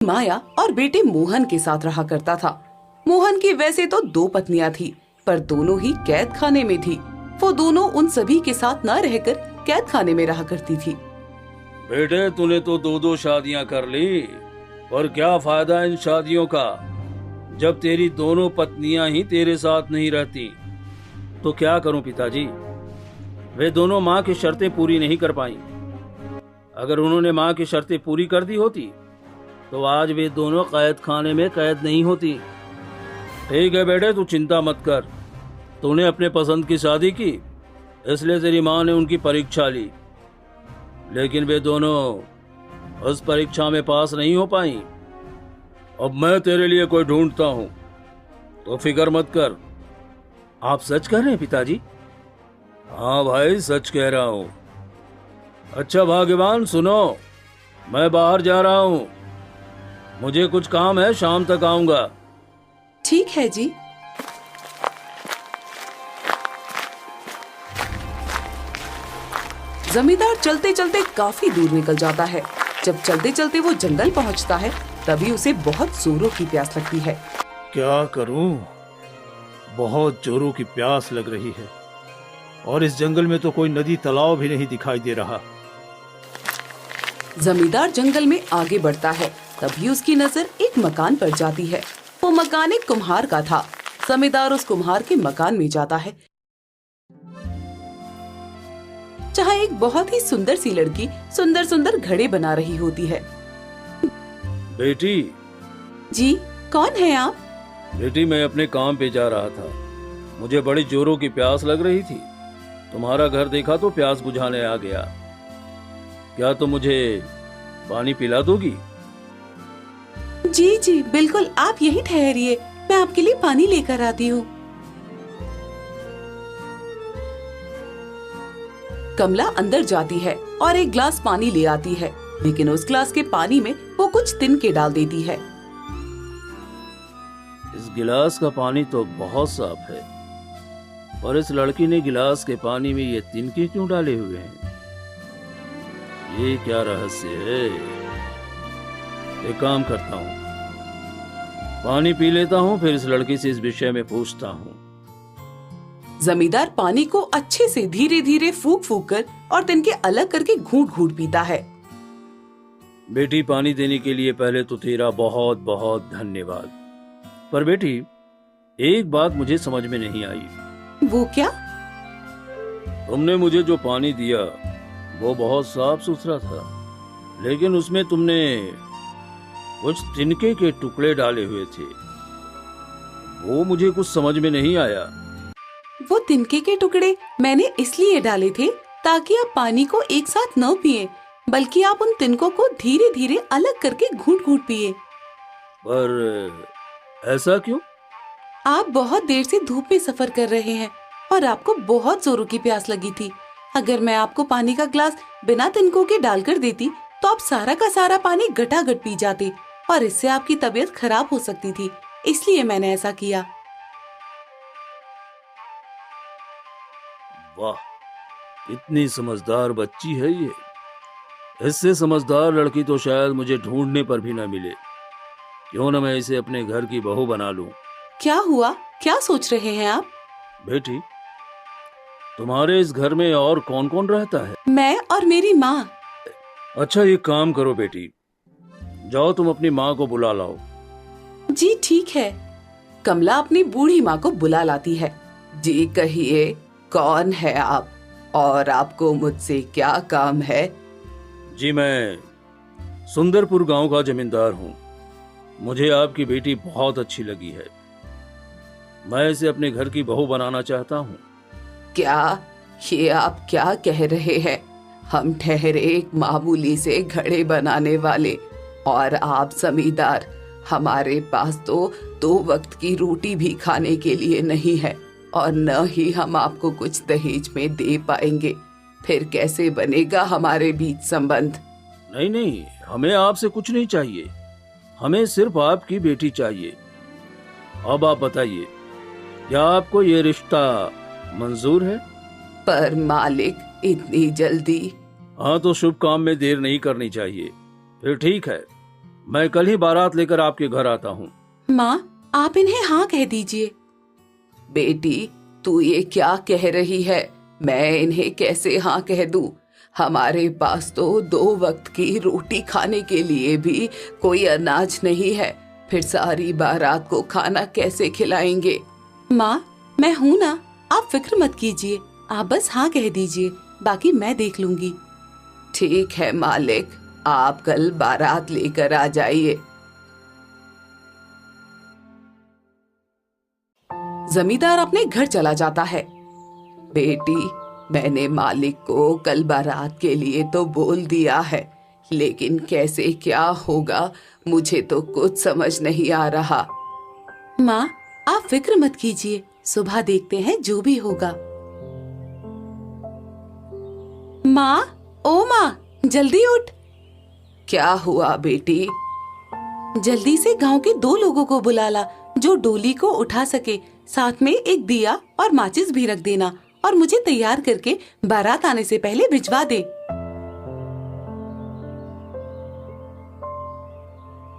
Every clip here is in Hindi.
माया और बेटे मोहन के साथ रहा करता था। मोहन की वैसे तो 2 पत्नियां थी, पर दोनों ही कैद खाने में थी। वो दोनों उन सभी के साथ न रहकर कैद खाने में रहा करती थी। बेटे, तूने तो 2 शादियां कर ली, पर क्या फायदा इन शादियों का जब तेरी दोनों पत्नियां ही तेरे साथ नहीं रहती। तो क्या करूं पिताजी, वे दोनों माँ की शर्तें पूरी नहीं कर पाई। अगर उन्होंने माँ की शर्तें पूरी कर दी होती तो आज वे दोनों कैद खाने में कैद नहीं होती। ठीक है बेटे, तू चिंता मत कर। तूने अपने पसंद की शादी की, इसलिए तेरी माँ ने उनकी परीक्षा ली, लेकिन वे दोनों उस परीक्षा में पास नहीं हो पाई। अब मैं तेरे लिए कोई ढूंढता हूँ, तो फिक्र मत कर। आप सच कह रहे हैं पिताजी? हाँ भाई, सच कह रहा हूँ। अच्छा भाग्यवान, सुनो, मैं बाहर जा रहा हूँ, मुझे कुछ काम है, शाम तक आऊंगा। ठीक है जी। जमींदार चलते चलते काफी दूर निकल जाता है। जब चलते चलते वो जंगल पहुंचता है, तभी उसे बहुत जोरों की प्यास लगती है। क्या करूं? बहुत जोरों की प्यास लग रही है और इस जंगल में तो कोई नदी तालाब भी नहीं दिखाई दे रहा। जमींदार जंगल में आगे बढ़ता है, तभी उसकी नजर एक मकान पर जाती है। वो मकान एक कुम्हार का था। जमींदार उस कुम्हार के मकान में जाता है, जहाँ एक बहुत ही सुंदर सी लड़की सुंदर सुंदर घड़े बना रही होती है। बेटी। जी, कौन है आप? बेटी, मैं अपने काम पे जा रहा था, मुझे बड़ी जोरों की प्यास लग रही थी। तुम्हारा घर देखा तो प्यास बुझाने आ गया। क्या तुम मुझे पानी पिला दोगी? जी जी बिल्कुल, आप यहीं ठहरिए, मैं आपके लिए पानी लेकर आती हूँ। कमला अंदर जाती है और एक गिलास पानी ले आती है, लेकिन उस गिलास के पानी में वो कुछ तिनके डाल देती है। इस गिलास का पानी तो बहुत साफ है, और इस लड़की ने गिलास के पानी में ये तिनके क्यों डाले हुए हैं? ये क्या रहस्य है? एक काम करता हूँ, पानी पी लेता हूँ, फिर इस लड़की से इस विषय में पूछता हूँ। जमींदार पानी को अच्छे से धीरे धीरे फूंक फूंक कर और तिनके अलग करके घूंट घूंट पीता है। बेटी, पानी देने के लिए पहले तो तेरा बहुत बहुत धन्यवाद। पर बेटी, एक बात मुझे समझ में नहीं आई। वो क्या? तुमने मुझे जो पानी दिया वो बहुत साफ सुथरा था, लेकिन उसमें तुमने कुछ तिनके के टुकड़े डाले हुए थे। वो मुझे कुछ समझ में नहीं आया। वो तिनके के टुकड़े मैंने इसलिए डाले थे ताकि आप पानी को एक साथ न पिए, बल्कि आप उन तिनकों को धीरे धीरे अलग करके घूंट घूंट पिए। पर ऐसा क्यों? आप बहुत देर से धूप में सफर कर रहे हैं और आपको बहुत जोरों की प्यास लगी थी। अगर मैं आपको पानी का ग्लास बिना तिनकों के डालकर देती तो आप सारा का सारा पानी गटागट पी जाते और इससे आपकी तबीयत खराब हो सकती थी, इसलिए मैंने ऐसा किया। वाह, इतनी समझदार बच्ची है ये। इससे समझदार लड़की तो शायद मुझे ढूंढने पर भी न मिले। क्यों न मैं इसे अपने घर की बहू बना लूं। क्या हुआ? क्या सोच रहे हैं आप? बेटी, तुम्हारे इस घर में और कौन कौन रहता है? मैं और मेरी माँ। अच्छा, ये काम करो बेटी, जाओ तुम अपनी माँ को बुला लाओ। जी ठीक है। कमला अपनी बूढ़ी माँ को बुला लाती है। जी कहिए, कौन है आप और आपको मुझसे क्या काम है? जी, मैं सुंदरपुर गांव का जमींदार हूँ। मुझे आपकी बेटी बहुत अच्छी लगी है, मैं इसे अपने घर की बहू बनाना चाहता हूँ। क्या? ये आप क्या कह रहे हैं? हम ठहरे एक मामूली से घड़े बनाने वाले और आप जमींदार। हमारे पास तो 2 वक्त की रोटी भी खाने के लिए नहीं है और न ही हम आपको कुछ दहेज में दे पाएंगे। फिर कैसे बनेगा हमारे बीच संबंध? नहीं नहीं, हमें आपसे कुछ नहीं चाहिए, हमें सिर्फ आपकी बेटी चाहिए। अब आप बताइए, क्या आपको ये रिश्ता मंजूर है? पर मालिक, इतनी जल्दी? हाँ, तो शुभ काम में देर नहीं करनी चाहिए। फिर ठीक है, मैं कल ही बारात लेकर आपके घर आता हूँ। माँ, आप इन्हें हाँ कह दीजिए। बेटी, तू ये क्या कह रही है? मैं इन्हें कैसे हाँ कह दूं? हमारे पास तो 2 वक्त की रोटी खाने के लिए भी कोई अनाज नहीं है। फिर सारी बारात को खाना कैसे खिलाएंगे? माँ, मैं हूँ ना, आप फिक्र मत कीजिए। आप बस हाँ कह दीजिए, बाकी मैं देख लूंगी। ठीक है मालिक, आप कल बारात लेकर आ जाइए। जमींदार अपने घर चला जाता है। बेटी, मैंने मालिक को कल बारात के लिए तो बोल दिया है, लेकिन कैसे क्या होगा मुझे तो कुछ समझ नहीं आ रहा। माँ, आप फिक्र मत कीजिए, सुबह देखते हैं जो भी होगा। माँ, ओ माँ, जल्दी उठ। क्या हुआ बेटी? जल्दी से गांव के 2 लोगों को बुला ला जो डोली को उठा सके। साथ में एक दिया और माचिस भी रख देना और मुझे तैयार करके बारात आने से पहले भिजवा दे।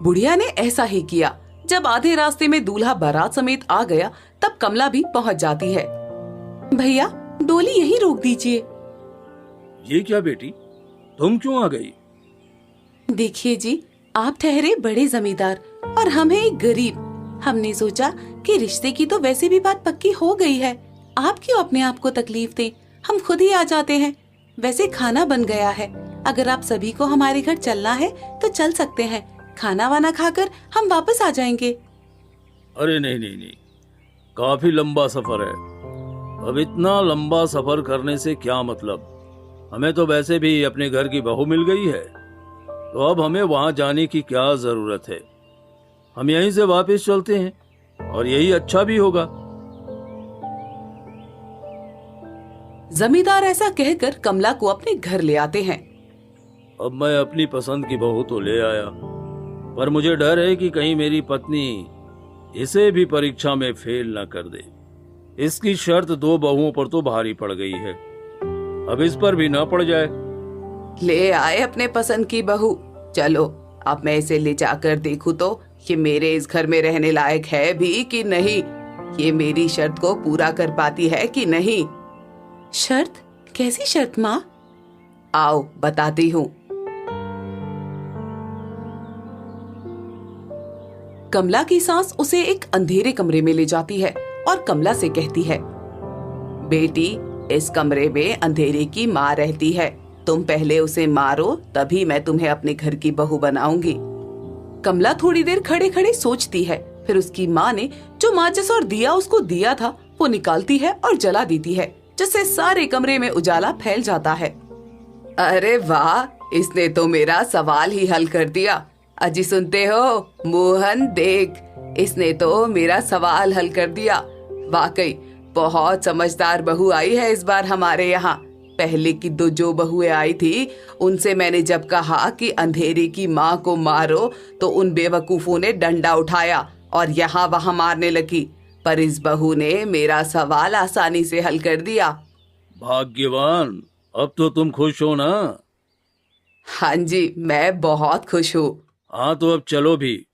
बुढ़िया ने ऐसा ही किया। जब आधे रास्ते में दूल्हा बारात समेत आ गया, तब कमला भी पहुंच जाती है। भैया, डोली यहीं रोक दीजिए। ये क्या बेटी, तुम क्यों आ गई? देखिए जी, आप ठहरे बड़े जमींदार और हम हैं एक गरीब। हमने सोचा कि रिश्ते की तो वैसे भी बात पक्की हो गई है, आप क्यों अपने आप को तकलीफ दें, हम खुद ही आ जाते हैं। वैसे खाना बन गया है, अगर आप सभी को हमारे घर चलना है तो चल सकते हैं। खाना वाना खाकर हम वापस आ जाएंगे। अरे नहीं नहीं नहीं, काफी लंबा सफर है। अब इतना लंबा सफर करने से क्या मतलब? हमें तो वैसे भी अपने घर की बहू मिल गई है, तो अब हमें वहां जाने की क्या जरूरत है। हम यहीं से वापस चलते हैं और यही अच्छा भी होगा। जमींदार ऐसा कहकर कमला को अपने घर ले आते हैं। अब मैं अपनी पसंद की बहू तो ले आया, पर मुझे डर है कि कहीं मेरी पत्नी इसे भी परीक्षा में फेल न कर दे। इसकी शर्त 2 बहुओं पर तो भारी पड़ गई है, अब इस पर भी ना पड़ जाए। ले आए अपने पसंद की बहू। चलो, अब मैं इसे ले जाकर देखूं तो ये मेरे इस घर में रहने लायक है भी कि नहीं, ये मेरी शर्त को पूरा कर पाती है कि नहीं। शर्त? कैसी शर्त माँ? आओ बताती हूँ। कमला की सास उसे एक अंधेरे कमरे में ले जाती है और कमला से कहती है, बेटी, इस कमरे में अंधेरे की माँ रहती है, तुम पहले उसे मारो, तभी मैं तुम्हें अपने घर की बहू बनाऊंगी। कमला थोड़ी देर खड़े खड़े सोचती है, फिर उसकी माँ ने जो माचिस और दिया उसको दिया था वो निकालती है और जला देती है, जिससे सारे कमरे में उजाला फैल जाता है। अरे वाह, इसने तो मेरा सवाल ही हल कर दिया। अजी सुनते हो मोहन, देख, इसने तो मेरा सवाल हल कर दिया। वाकई बहुत समझदार बहू आई है इस बार हमारे यहाँ। पहले की 2 जो बहुएं आई थी, उनसे मैंने जब कहा कि अंधेरे की माँ को मारो तो उन बेवकूफों ने डंडा उठाया और यहाँ वहाँ मारने लगी, पर इस बहू ने मेरा सवाल आसानी से हल कर दिया। भाग्यवान, अब तो तुम खुश हो ना? हाँ जी, मैं बहुत खुश हूँ। हाँ तो अब चलो भी,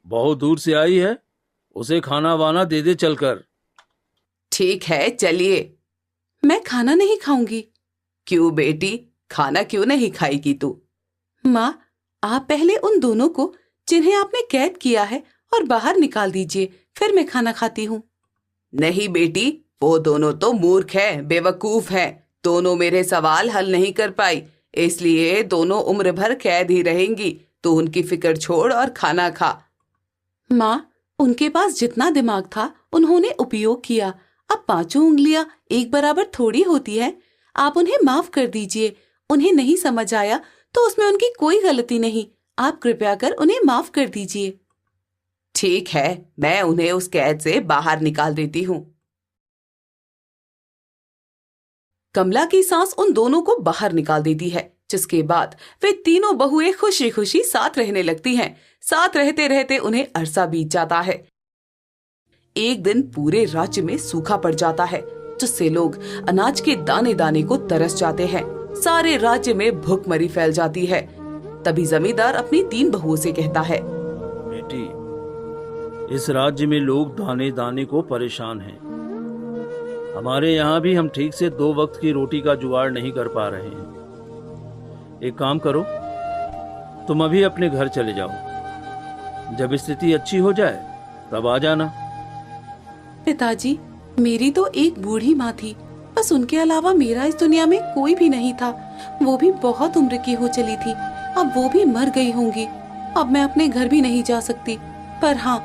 बहुत दूर से आई है, उसे खाना वाना दे दे चलकर। ठीक है, चलिए। मैं खाना नहीं खाऊंगी। क्यों बेटी, खाना क्यों नहीं खाएगी तू? माँ, आप पहले उन दोनों को जिन्हें आपने कैद किया है और बाहर निकाल दीजिए, फिर मैं खाना खाती हूँ। नहीं बेटी, वो दोनों तो मूर्ख है, बेवकूफ है। दोनों मेरे सवाल हल नहीं कर पाई, इसलिए दोनों उम्र भर कैद ही रहेंगी। तो उनकी फिक्र छोड़ और खाना खा। माँ, उनके पास जितना दिमाग था उन्होंने उपयोग किया। अब 5 उंगलियां एक बराबर थोड़ी होती है। आप उन्हें माफ कर दीजिए। उन्हें नहीं समझ आया तो उसमें उनकी कोई गलती नहीं। आप कृपया कर उन्हें माफ कर दीजिए। ठीक है, मैं उन्हें उस कैद से बाहर निकाल देती हूँ। कमला की सास उन दोनों को बाहर निकाल देती है, जिसके बाद वे तीनों बहुएं खुशी खुशी साथ रहने लगती हैं। साथ रहते रहते उन्हें अरसा बीत जाता है। एक दिन पूरे राज्य में सूखा पड़ जाता है, जिससे लोग अनाज के दाने दाने को तरस जाते हैं। सारे राज्य में भूखमरी फैल जाती है। तभी जमींदार अपनी 3 बहुओं से कहता है, बेटी, इस राज्य में लोग दाने दाने को परेशान हैं। हमारे यहाँ भी हम ठीक से 2 वक्त की रोटी का जुगाड़ नहीं कर पा रहे हैं। एक काम करो, तुम अभी अपने घर चले जाओ। जब स्थिति अच्छी हो जाए तब आ जाना। पिताजी, मेरी तो एक बूढ़ी माँ थी, बस उनके अलावा मेरा इस दुनिया में कोई भी नहीं था। वो भी बहुत उम्र की हो चली थी, अब वो भी मर गई होंगी। अब मैं अपने घर भी नहीं जा सकती, पर हाँ,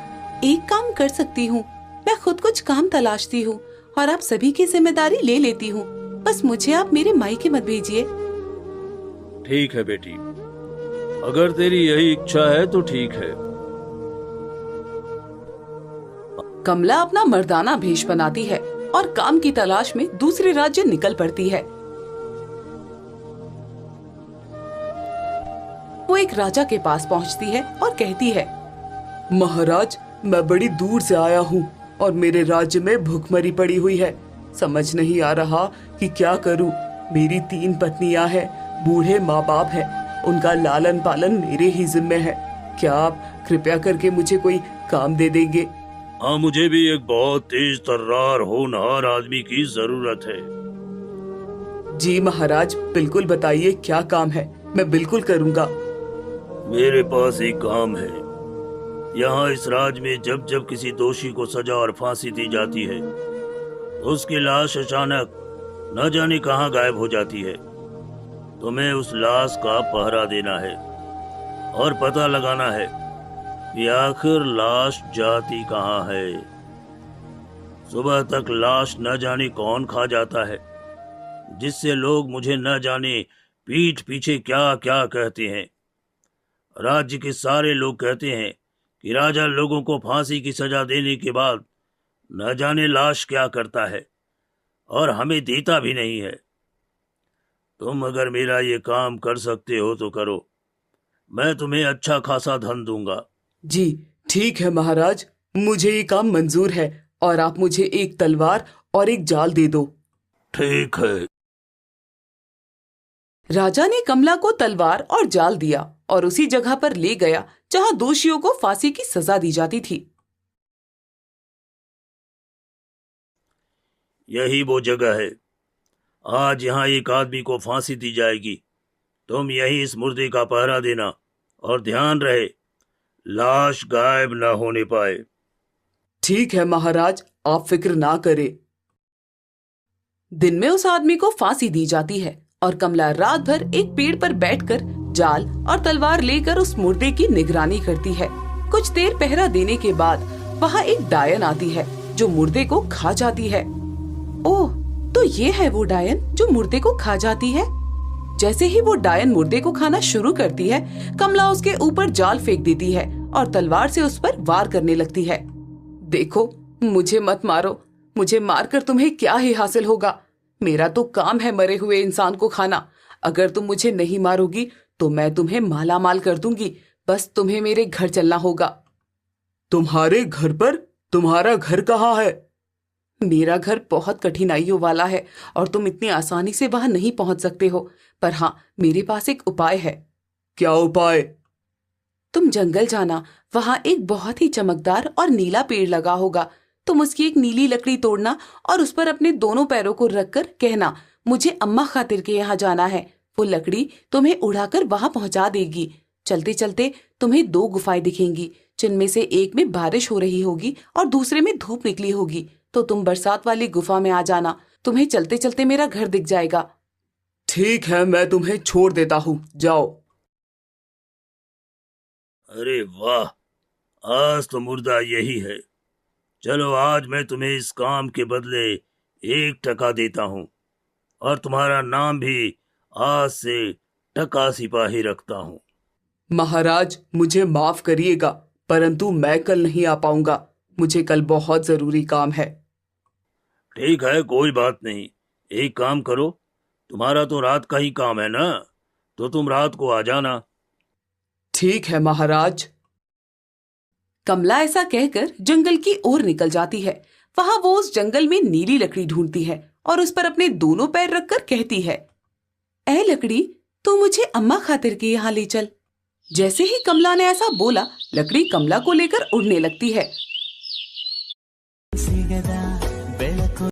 एक काम कर सकती हूँ। मैं खुद कुछ काम तलाशती हूँ और आप सभी की जिम्मेदारी ले लेती हूँ। बस मुझे आप मेरे मायके मत भेजिए। ठीक है बेटी, अगर तेरी यही इच्छा है तो ठीक है। कमला अपना मर्दाना भेष बनाती है और काम की तलाश में दूसरे राज्य निकल पड़ती है। वो एक राजा के पास पहुंचती है और कहती है, महाराज, मैं बड़ी दूर से आया हूँ और मेरे राज्य में भूखमरी पड़ी हुई है। समझ नहीं आ रहा कि क्या करूँ। मेरी 3 पत्नियां हैं, बूढ़े माँ बाप हैं, उनका लालन पालन मेरे ही जिम्मे है। क्या आप कृपया करके मुझे कोई काम दे देंगे? हाँ, मुझे भी एक बहुत तेज तर्रार होनहार आदमी की जरूरत है। जी महाराज, बिल्कुल बताइए क्या काम है, मैं बिल्कुल करूँगा। मेरे पास एक काम है। यहाँ इस राज्य में जब जब किसी दोषी को सजा और फांसी दी जाती है तो उसकी लाश अचानक न जाने कहाँ गायब हो जाती है। तुम्हें उस लाश का पहरा देना है और पता लगाना है कि आखिर लाश जाती कहाँ है। सुबह तक लाश न जाने कौन खा जाता है, जिससे लोग मुझे न जाने पीठ पीछे क्या क्या कहते हैं। राज्य के सारे लोग कहते हैं कि राजा लोगों को फांसी की सजा देने के बाद न जाने लाश क्या करता है और हमें देता भी नहीं है। तुम अगर मेरा ये काम कर सकते हो तो करो, मैं तुम्हें अच्छा खासा धन दूंगा। जी ठीक है महाराज, मुझे ये काम मंजूर है और आप मुझे एक तलवार और एक जाल दे दो। ठीक है। राजा ने कमला को तलवार और जाल दिया और उसी जगह पर ले गया जहां दोषियों को फांसी की सजा दी जाती थी। यही वो जगह है। आज यहाँ एक आदमी को फांसी दी जाएगी। तुम यही इस मुर्दे का पहरा देना और ध्यान रहे लाश गायब न होने पाए। ठीक है महाराज, आप फिक्र ना करें। दिन में उस आदमी को फांसी दी जाती है और कमला रात भर एक पेड़ पर बैठकर जाल और तलवार लेकर उस मुर्दे की निगरानी करती है। कुछ देर पहरा देने के बाद वहाँ एक डायन आती है जो मुर्दे को खा जाती है। ओह, तो ये है वो डायन जो मुर्दे को खा जाती है। जैसे ही वो डायन मुर्दे को खाना शुरू करती है, कमला उसके ऊपर जाल फेंक देती है और तलवार से उस पर वार करने लगती है। देखो, मुझे मत मारो, मुझे मारकर तुम्हें क्या ही हासिल होगा। मेरा तो काम है मरे हुए इंसान को खाना। अगर तुम मुझे नहीं मारोगी तो मैं तुम्हें माला माल कर दूंगी। बस तुम्हें मेरे घर चलना होगा। तुम्हारे घर पर? तुम्हारा घर कहाँ है? मेरा घर बहुत कठिनाइयों वाला है और तुम इतनी आसानी से वहां नहीं पहुंच सकते हो, पर हाँ, मेरे पास एक उपाय है। क्या उपाय? तुम जंगल जाना, वहां एक बहुत ही चमकदार और नीला पेड़ लगा होगा। तुम उसकी एक नीली लकड़ी तोड़ना और उस पर अपने दोनों पैरों को रखकर कहना, मुझे अम्मा खातिर के यहाँ जाना है। वो लकड़ी तुम्हें उड़ाकर वहां पहुंचा देगी। चलते चलते तुम्हें 2 गुफाएं दिखेंगी, जिनमें से एक में बारिश हो रही होगी और दूसरे में धूप निकली होगी। तो तुम बरसात वाली गुफा में आ जाना। तुम्हें चलते चलते मेरा घर दिख जाएगा। ठीक है, मैं तुम्हें छोड़ देता हूँ, जाओ। अरे वाह, आज तो मुर्दा यही है। चलो, आज मैं तुम्हें इस काम के बदले 1 टका देता हूँ और तुम्हारा नाम भी आज से टका सिपाही रखता हूँ। महाराज, मुझे माफ करिएगा, परंतु मैं कल नहीं आ पाऊंगा। मुझे कल बहुत जरूरी काम है। ठीक है, कोई बात नहीं। एक काम करो, तुम्हारा तो रात का ही काम है ना, तो तुम रात को आ जाना। ठीक है महाराज। कमला ऐसा कहकर जंगल की ओर निकल जाती है। वहां वो उस जंगल में नीली लकड़ी ढूंढती है और उस पर अपने दोनों पैर रखकर कहती है, ऐ लकड़ी, तू मुझे अम्मा खातिर के यहाँ ले चल। जैसे ही कमला ने ऐसा बोला, लकड़ी कमला को लेकर उड़ने लगती है।